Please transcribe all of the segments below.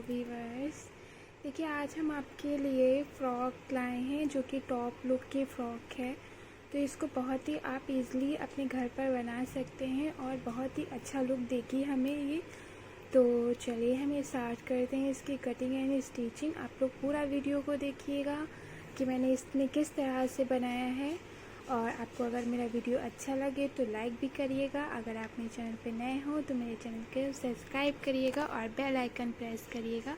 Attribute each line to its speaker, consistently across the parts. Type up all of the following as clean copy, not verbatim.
Speaker 1: Viewers, देखिए आज हम आपके लिए फ़्रॉक लाए हैं जो कि टॉप लुक की फ़्रॉक है। तो इसको बहुत ही आप इजीली अपने घर पर बना सकते हैं और बहुत ही अच्छा लुक देगी हमें ये। तो चलिए हम ये स्टार्ट करते हैं इसकी कटिंग एंड स्टिचिंग। आप लोग पूरा वीडियो को देखिएगा कि मैंने इसमें किस तरह से बनाया है। और आपको अगर मेरा वीडियो अच्छा लगे तो लाइक भी करिएगा। अगर आप मेरे चैनल पे नए हो तो मेरे चैनल को सब्सक्राइब करिएगा और बेल आइकन प्रेस करिएगा।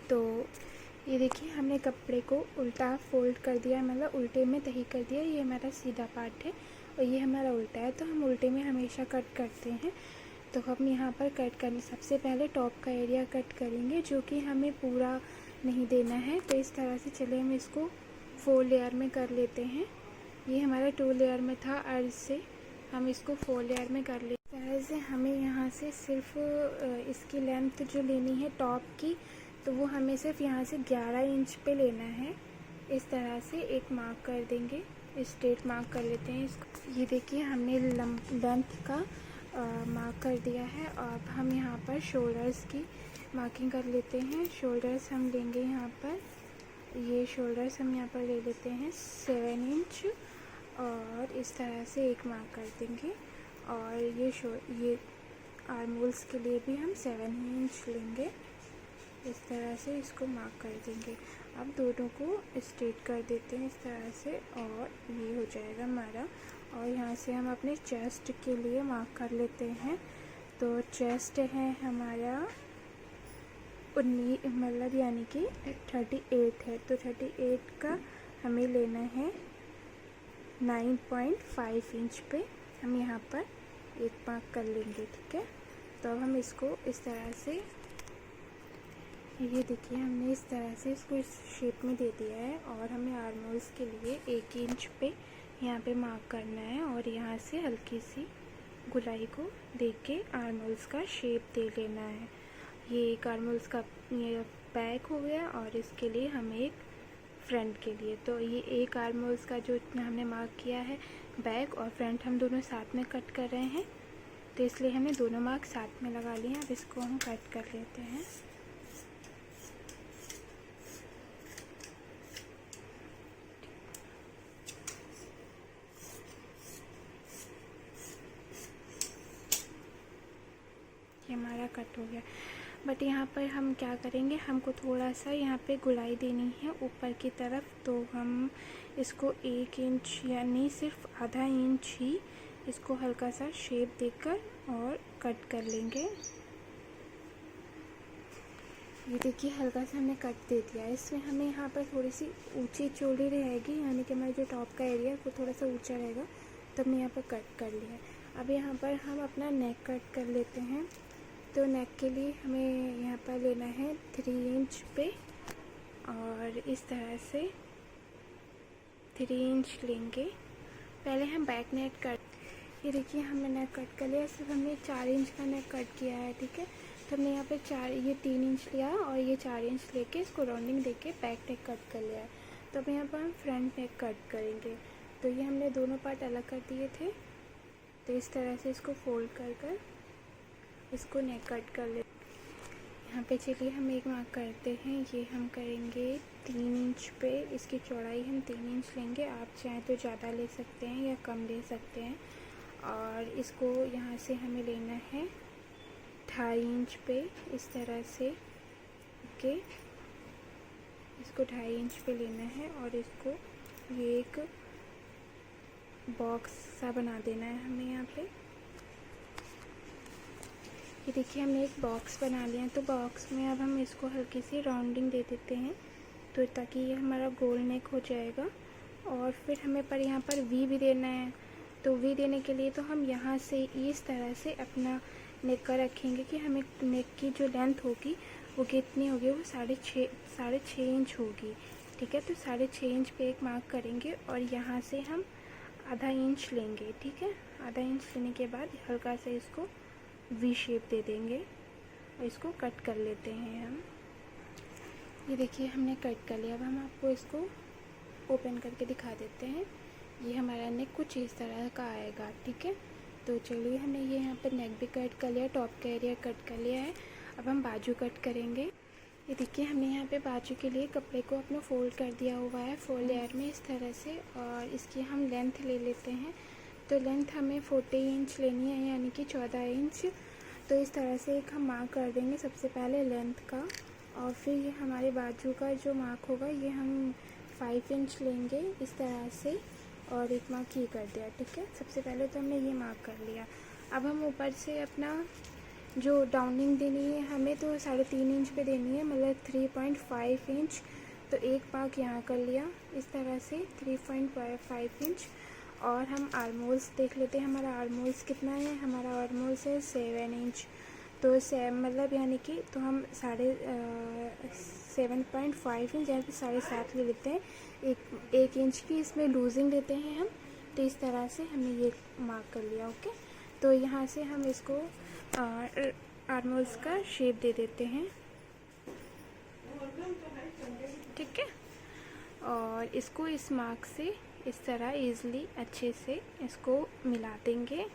Speaker 1: तो ये देखिए हमने कपड़े को उल्टा फोल्ड कर दिया, मतलब उल्टे में तही कर दिया। ये हमारा सीधा पार्ट है और ये हमारा उल्टा है, तो हम उल्टे में हमेशा कट करते हैं। तो हम यहाँ पर कट करने सबसे पहले टॉप का एरिया कट करेंगे जो कि हमें पूरा नहीं देना है। तो इस तरह से चलिए हम इसको 4 लेयर में कर लेते हैं। ये हमारा 2 लेयर में था, अर्ज से हम इसको 4 लेयर में कर लेते हैं। इस तरह से हमें यहाँ से सिर्फ इसकी लेंथ जो लेनी है टॉप की, तो वो हमें सिर्फ यहाँ से 11 इंच पे लेना है। इस तरह से एक मार्क कर देंगे, स्ट्रेट मार्क कर लेते हैं इसको। ये देखिए हमने लेंथ का मार्क कर दिया है। अब हम यहाँ पर शोल्डर्स की मार्किंग कर लेते हैं। शोल्डर्स हम लेंगे यहाँ पर, ये शोल्डर्स हम यहाँ पर ले लेते हैं 7 इंच और इस तरह से एक मार्क कर देंगे। और ये आर्म होल्स के लिए भी हम 7 इंच लेंगे। इस तरह से इसको मार्क कर देंगे। अब दोनों को स्ट्रेट कर देते हैं इस तरह से और ये हो जाएगा हमारा। और यहाँ से हम अपने चेस्ट के लिए मार्क कर लेते हैं। तो चेस्ट है हमारा 19, मतलब यानी कि 38 है। तो 38 का हमें लेना है 9.5 इंच पे हम यहाँ पर एक मार्क कर लेंगे, ठीक है। तो अब हम इसको इस तरह से, ये देखिए हमने इस तरह से इसको इस शेप में दे दिया है। और हमें आर्म होल्स के लिए 1 इंच पे यहाँ पे मार्क करना है और यहाँ से हल्की सी गुलाई को दे के आर्म होल्स का शेप दे लेना है। ये एक आर्म होल्स का ये बैक हो गया और इसके लिए हमें एक फ्रंट के लिए, तो ये एक आर्म होल्स का जो हमने मार्क किया है, बैक और फ्रंट हम दोनों साथ में कट कर रहे हैं। तो इसलिए हमने दोनों मार्क साथ में लगा लिए हैं। अब इसको हम कट कर लेते हैं। ये हमारा कट हो गया। बट यहाँ पर हम क्या करेंगे, हमको थोड़ा सा यहाँ पे गुलाई देनी है ऊपर की तरफ। तो हम इसको 1 इंच यानी सिर्फ आधा इंच ही इसको हल्का सा शेप देकर और कट कर लेंगे। ये देखिए हल्का सा हमने कट दे दिया। इसमें हमें यहाँ पर थोड़ी सी ऊंची चोली रहेगी, यानी कि हमारा जो टॉप का एरिया है वो थोड़ा सा ऊंचा रहेगा, तो हमने यहाँ पर कट कर लिया। अब यहाँ पर हम अपना नेक कट कर लेते हैं। तो नेक के लिए हमें यहाँ पर लेना है 3 इंच पे और इस तरह से 3 इंच लेंगे। पहले हम बैक नेक कट, ये देखिए हमने नेक कट कर लिया। सिर्फ हमने 4 इंच का नेक कट किया है, ठीक है। तो हमने यहाँ पे ये 3 इंच लिया और ये 4 इंच लेके इसको राउंडिंग देके बैक नेक कट कर लिया है। तो अब यहाँ पर हम फ्रंट नेक कट करेंगे। तो ये हमने दोनों पार्ट अलग कर दिए थे। तो इस तरह से इसको फोल्ड कर इसको नेक कट कर ले। यहाँ पे चलिए हम एक मार्क करते हैं। ये हम करेंगे 3 इंच पे। इसकी चौड़ाई हम 3 इंच लेंगे। आप चाहें तो ज़्यादा ले सकते हैं या कम ले सकते हैं। और इसको यहाँ से हमें लेना है 2.5 इंच पे इस तरह से, ओके। इसको 2.5 इंच पे लेना है और इसको ये एक बॉक्स सा बना देना है हमें यहाँ पे। ये देखिए हमने एक बॉक्स बना लिया। तो बॉक्स में अब हम इसको हल्की सी राउंडिंग दे देते हैं, तो ताकि ये हमारा गोल नेक हो जाएगा। और फिर हमें पर यहाँ पर वी भी देना है। तो वी देने के लिए तो हम यहाँ से इस तरह से अपना नेक का रखेंगे कि हमें नेक की जो लेंथ होगी वो कितनी होगी, वो 6.5 इंच होगी, ठीक है। तो 6.5 इंच पे एक मार्क करेंगे और यहाँ से हम आधा इंच लेंगे, ठीक है। आधा इंच लेने के बाद हल्का से इसको वी शेप दे देंगे और इसको कट कर लेते हैं हम। ये देखिए हमने कट कर लिया। अब हम आपको इसको ओपन करके दिखा देते हैं। ये हमारा नेक कुछ इस तरह का आएगा, ठीक है। तो चलिए हमने ये यहाँ पर नेक भी कट कर लिया, टॉप का एरिया कट कर लिया है। अब हम बाजू कट करेंगे। ये देखिए हमने यहाँ पे बाजू के लिए कपड़े को अपना फोल्ड कर दिया हुआ है 4 लेयर में इस तरह से, और इसकी हम लेंथ ले लेते हैं। तो लेंथ हमें 40 इंच लेनी है, यानी कि 14 इंच। तो इस तरह से एक हम मार्क कर देंगे सबसे पहले लेंथ का, और फिर ये हमारे बाजू का जो मार्क होगा ये हम 5 इंच लेंगे इस तरह से, और एक मार्क ये कर दिया। ठीक है, सबसे पहले तो हमने ये मार्क कर लिया। अब हम ऊपर से अपना जो डाउनिंग देनी है हमें, तो 3.5 इंच पे देनी है, मतलब 3.5 इंच। तो एक मार्क यहाँ कर लिया इस तरह से 3.5 इंच। और हम आर्मोल्स देख लेते हैं, हमारा आर्मोल्स कितना है। हमारा आर्मोल्स है 7 इंच। तो मतलब यानी कि तो हम 7.5 इंच यानी कि 7.5 ले लेते हैं। एक इंच की इसमें लूजिंग लेते हैं हम। तो इस तरह से हमने ये मार्क कर लिया। ओके, तो यहाँ से हम इसको आर्मोल्स का शेप दे देते हैं। ठीक है, और इसको इस मार्क से इस तरह इजीली अच्छे से इसको मिला देंगे।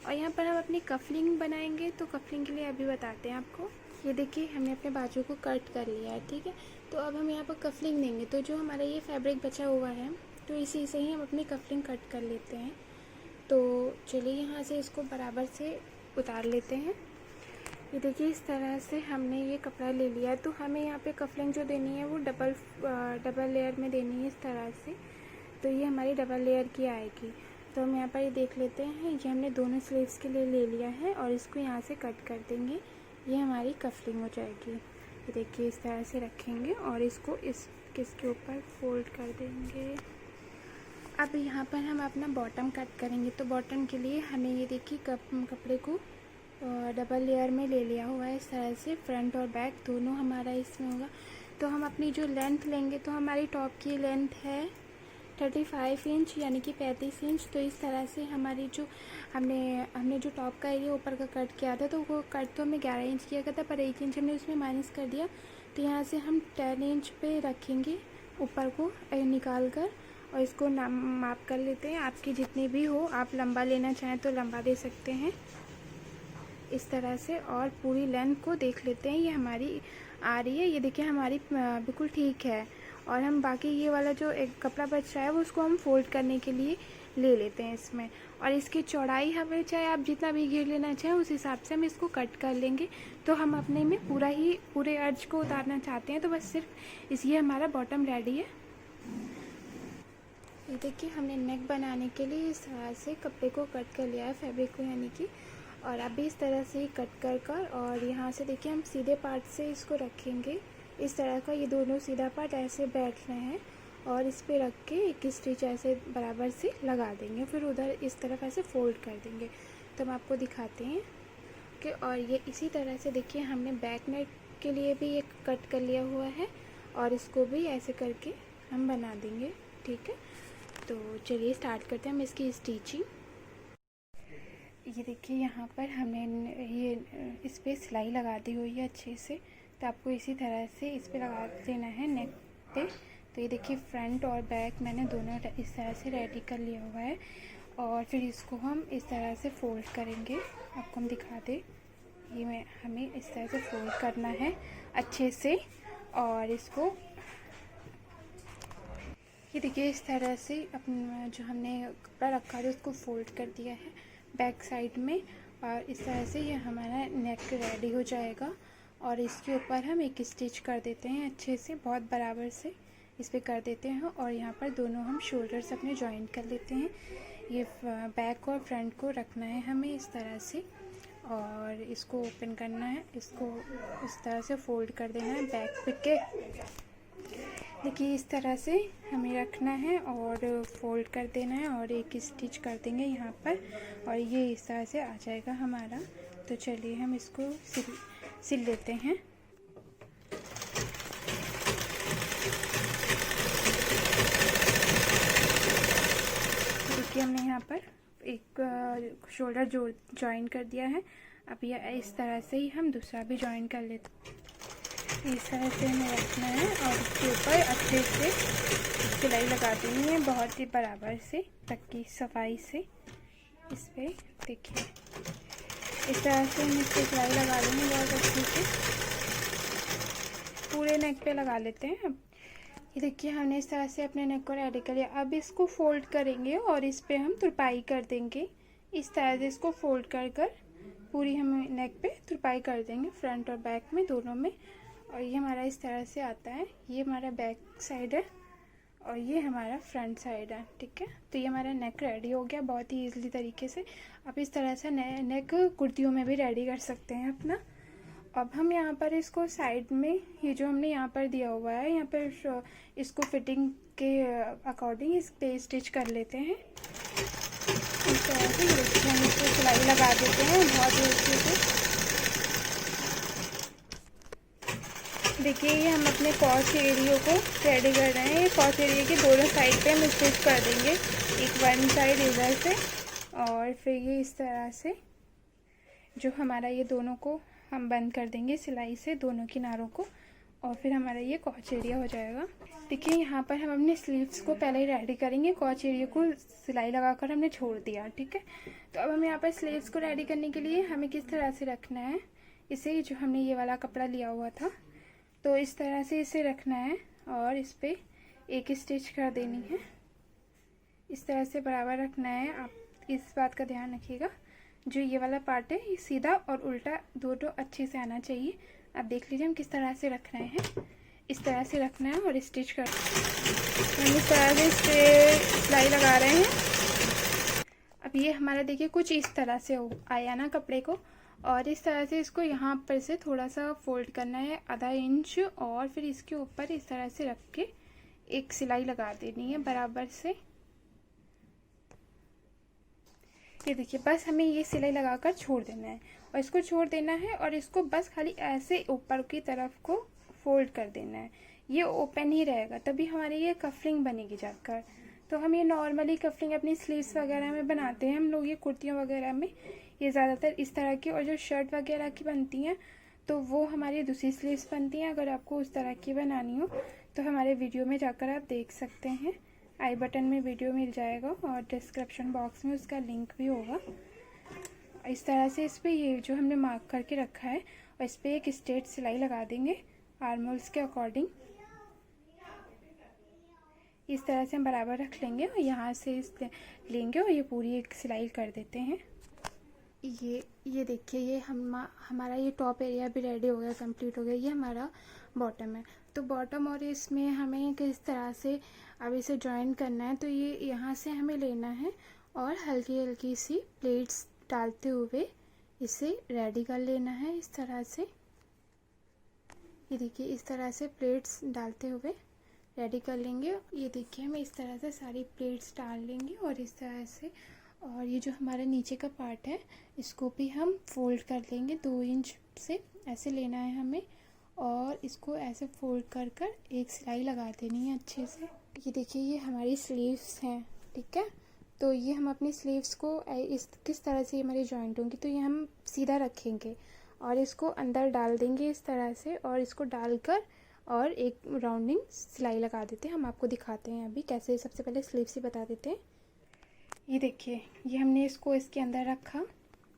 Speaker 1: और यहाँ पर हम अपनी कफलिंग बनाएंगे, तो कफलिंग के लिए अभी बताते हैं आपको। ये देखिए हमने अपने बाजू को कट कर लिया है। ठीक है, तो अब हम यहाँ पर कफलिंग देंगे। तो जो हमारा ये फैब्रिक बचा हुआ है, तो इसी से ही हम अपनी कफलिंग कट कर लेते हैं। तो चलिए यहाँ से इसको बराबर से उतार लेते हैं। ये देखिए इस तरह से हमने ये कपड़ा ले लिया। तो हमें यहाँ पे कफलिंग जो देनी है वो डबल लेयर में देनी है इस तरह से। तो ये हमारी डबल लेयर की आएगी। तो हम यहाँ पर ये देख लेते हैं, ये हमने दोनों स्लीव्स के लिए ले लिया है, और इसको यहाँ से कट कर देंगे। ये हमारी कफलिंग हो जाएगी। ये देखिए इस तरह से रखेंगे और इसको किसके ऊपर फोल्ड कर देंगे। अब यहाँ पर हम अपना बॉटम कट करेंगे। तो बॉटम के लिए हमें ये देखिए कपड़े को डबल लेयर में ले लिया हुआ है इस तरह से। फ्रंट और बैक दोनों हमारा इसमें होगा। तो हम अपनी जो लेंथ लेंगे, तो हमारी टॉप की लेंथ है 35 इंच यानी कि 35 इंच। तो इस तरह से हमारी जो हमने जो टॉप का एरिया ऊपर का कट किया था, तो वो कट तो हमें 11 इंच किया था, पर 1 इंच हमने उसमें माइनस कर दिया। तो यहाँ से हम 10 इंच पे रखेंगे ऊपर को निकाल कर, और इसको माप कर लेते हैं। आपकी जितनी भी हो, आप लंबा लेना चाहें तो लंबा दे सकते हैं इस तरह से। और पूरी लेंथ को देख लेते हैं, ये हमारी आ रही है। ये देखिए हमारी बिल्कुल ठीक है। और हम बाकी ये वाला जो एक कपड़ा बच रहा है, वो उसको हम फोल्ड करने के लिए ले लेते हैं इसमें। और इसकी चौड़ाई हमें चाहे आप जितना भी घेर लेना चाहें उस हिसाब से हम इसको कट कर लेंगे। तो हम अपने में पूरे अर्ज को उतारना चाहते हैं, तो बस सिर्फ इसलिए हमारा बॉटम रेडी है। ये देखिए हमने नेक बनाने के लिए इस तरह से कपड़े को कट कर लिया है, फैब्रिक को यानी कि। और अभी इस तरह से ही कट कर और यहाँ से देखिए हम सीधे पार्ट से इसको रखेंगे इस तरह का। ये दोनों सीधा पार्ट ऐसे बैठ रहे हैं, और इस पे रख के एक स्टिच ऐसे बराबर से लगा देंगे, फिर उधर इस तरफ ऐसे फोल्ड कर देंगे। तो हम आपको दिखाते हैं कि, और ये इसी तरह से देखिए हमने बैक नेक के लिए भी एक कट कर लिया हुआ है, और इसको भी ऐसे करके हम बना देंगे। ठीक है, तो चलिए स्टार्ट करते हैं हम इसकी स्टिचिंग। ये देखिए यहाँ पर हमने ये इस पर सिलाई लगा दी हुई है अच्छे से। तो आपको इसी तरह से इस पर लगा देना है नेक पे। तो ये देखिए फ्रंट और बैक मैंने दोनों इस तरह से रेडी कर लिया हुआ है, और फिर इसको हम इस तरह से फोल्ड करेंगे। आपको हम दिखा दें, ये हमें इस तरह से फोल्ड करना है अच्छे से। और इसको ये देखिए इस तरह से अपना जो हमने कपड़ा रखा है उसको फोल्ड कर दिया है बैक साइड में, और इस तरह से ये हमारा नेक रेडी हो जाएगा। और इसके ऊपर हम एक स्टिच कर देते हैं अच्छे से, बहुत बराबर से इस पर कर देते हैं। और यहाँ पर दोनों हम शोल्डर्स अपने जॉइंट कर लेते हैं। ये बैक और फ्रंट को रखना है हमें इस तरह से, और इसको ओपन करना है, इसको इस तरह से फोल्ड कर देना है बैक पे के। देखिए इस तरह से हमें रखना है और फोल्ड कर देना है, और एक स्टिच कर देंगे यहाँ पर, और ये इस तरह से आ जाएगा हमारा। तो चलिए हम इसको सिल लेते हैं। देखिए हमने यहाँ पर एक शोल्डर जॉइन कर दिया है। अब ये इस तरह से ही हम दूसरा भी जॉइन कर लेते हैं। इस तरह से हमें रखना है, और इसके ऊपर अच्छे से सिलाई लगा देनी है, बहुत ही बराबर से, तक की सफाई से। इस पर देखिए इस तरह से हम इसकी सिलाई लगा लेंगे बहुत अच्छे से, पूरे नेक पे लगा लेते हैं। अब ये देखिए हमने इस तरह से अपने नेक को रेडी कर लिया। अब इसको फोल्ड करेंगे और इस पे हम तुरपाई कर देंगे। इस तरह से इसको फोल्ड कर कर पूरी हम नेक पे तुरपाई कर देंगे, फ्रंट और बैक में दोनों में। और ये हमारा इस तरह से आता है। ये हमारा बैक साइड है और ये हमारा फ्रंट साइड है, ठीक है। तो ये हमारा नेक रेडी हो गया बहुत ही ईजिली तरीके से। आप इस तरह से नेक कुर्तियों में भी रेडी कर सकते हैं अपना। अब हम यहाँ पर इसको साइड में, ये जो हमने यहाँ पर दिया हुआ है, यहाँ पर इसको फिटिंग के अकॉर्डिंग इस पे स्टिच कर लेते हैं। इस तरह से हम इसको सिलाई लगा देते हैं बहुत ही अच्छे से। देखिए ये हम अपने क्रॉस एरिया को रेडी कर रहे हैं। ये क्रॉस एरिया के दोनों साइड पे हम स्टिच कर देंगे, एक वन साइड इधर से और फिर ये इस तरह से जो हमारा ये दोनों को हम बंद कर देंगे सिलाई से, दोनों किनारों को, और फिर हमारा ये क्रॉस एरिया हो जाएगा। देखिए यहाँ पर हम अपने स्लीव्स को पहले ही रेडी करेंगे, क्रॉस एरिया को सिलाई लगाकर हमने छोड़ दिया, ठीक है। तो अब हम यहाँ पर स्लीव्स को रेडी करने के लिए हमें किस तरह से रखना है, इसे जो हमने ये वाला कपड़ा लिया हुआ था तो इस तरह से इसे रखना है और इस पर एक स्टिच कर देनी है। इस तरह से बराबर रखना है। आप इस बात का ध्यान रखिएगा, जो ये वाला पार्ट है ये सीधा और उल्टा दोनों अच्छे से आना चाहिए। आप देख लीजिए हम किस तरह से रख रहे हैं। इस तरह से रखना है और स्टिच कर, हम इस तरह से सिलाई लगा रहे हैं। अब ये हमारा देखिए कुछ इस तरह से आया ना कपड़े को, और इस तरह से इसको यहाँ पर से थोड़ा सा फोल्ड करना है आधा इंच, और फिर इसके ऊपर इस तरह से रख के एक सिलाई लगा देनी है बराबर से। ये देखिए बस हमें ये सिलाई लगाकर छोड़ देना है और इसको छोड़ देना है और इसको बस खाली ऐसे ऊपर की तरफ को फोल्ड कर देना है। ये ओपन ही रहेगा तभी हमारी ये कफलिंग बनेगी जाकर। तो हम ये नॉर्मली कफलिंग अपनी स्लीव्स वगैरह में बनाते हैं हम लोग, ये कुर्तियों वगैरह में ये ज़्यादातर इस तरह की, और जो शर्ट वगैरह की बनती हैं तो वो हमारी दूसरी स्लीव्स बनती हैं। अगर आपको उस तरह की बनानी हो तो हमारे वीडियो में जाकर आप देख सकते हैं, आई बटन में वीडियो मिल जाएगा और डिस्क्रिप्शन बॉक्स में उसका लिंक भी होगा। इस तरह से इस पर ये जो हमने मार्क करके रखा है और इस पर एक स्ट्रेट सिलाई लगा देंगे आर्म होल्स के अकॉर्डिंग। इस तरह से हम बराबर रख लेंगे और यहाँ से इस लेंगे और ये पूरी एक सिलाई कर देते हैं। ये देखिए ये हमारा ये टॉप एरिया भी रेडी हो गया, कंप्लीट हो गया। ये हमारा बॉटम है। तो बॉटम और इसमें हमें किस तरह से अब इसे जॉइन करना है, तो ये यहाँ से हमें लेना है और हल्की हल्की सी प्लेट्स डालते हुए इसे रेडी कर लेना है इस तरह से। ये देखिए इस तरह से प्लेट्स डालते हुए रेडी कर लेंगे। ये देखिए हम इस तरह से सारी प्लेट्स डाल लेंगे और इस तरह से, और ये जो हमारा नीचे का पार्ट है इसको भी हम फोल्ड कर लेंगे 2 इंच से, ऐसे लेना है हमें और इसको ऐसे फोल्ड कर कर एक सिलाई लगा देनी है अच्छे से। ये देखिए ये हमारी स्लीव्स हैं, ठीक है। तो ये हम अपनी स्लीव्स को इस किस तरह से हमारी जॉइंट होंगी, तो ये हम सीधा रखेंगे और इसको अंदर डाल देंगे इस तरह से, और इसको डालकर और एक राउंडिंग सिलाई लगा देते हैं। हम आपको दिखाते हैं अभी कैसे। सबसे पहले स्लीव्स ही बता देते हैं। ये देखिए ये हमने इसको इसके अंदर रखा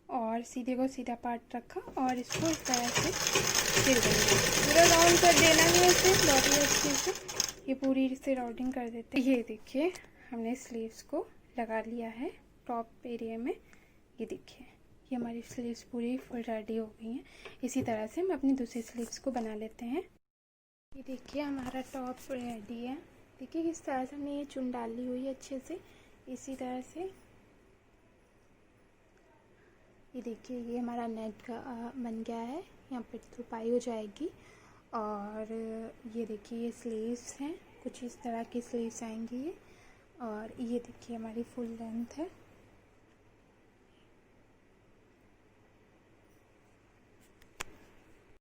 Speaker 1: और सीधे को सीधा पार्ट रखा और इसको इस तरह से सिल देंगे, पूरा राउंड कर देना है इसे बहुत ही अच्छे से। ये पूरी से राउंडिंग कर देते हैं। ये देखिए हमने स्लीव्स को लगा लिया है टॉप एरिया में। ये देखिए ये हमारी स्लीव्स पूरी फुल रेडी हो गई हैं। इसी तरह से हम अपनी दूसरी स्लीव्स को बना लेते हैं। ये देखिए हमारा टॉप रेडी है। देखिए किस तरह से हमने ये चुन डाली हुई है अच्छे से, इसी तरह से। ये देखिए ये हमारा नेट का बन गया है, यहाँ पे तुरपाई हो जाएगी। और ये देखिए ये स्लीव्स हैं, कुछ इस तरह की स्लीव्स आएंगी ये। और ये देखिए हमारी फुल लेंथ है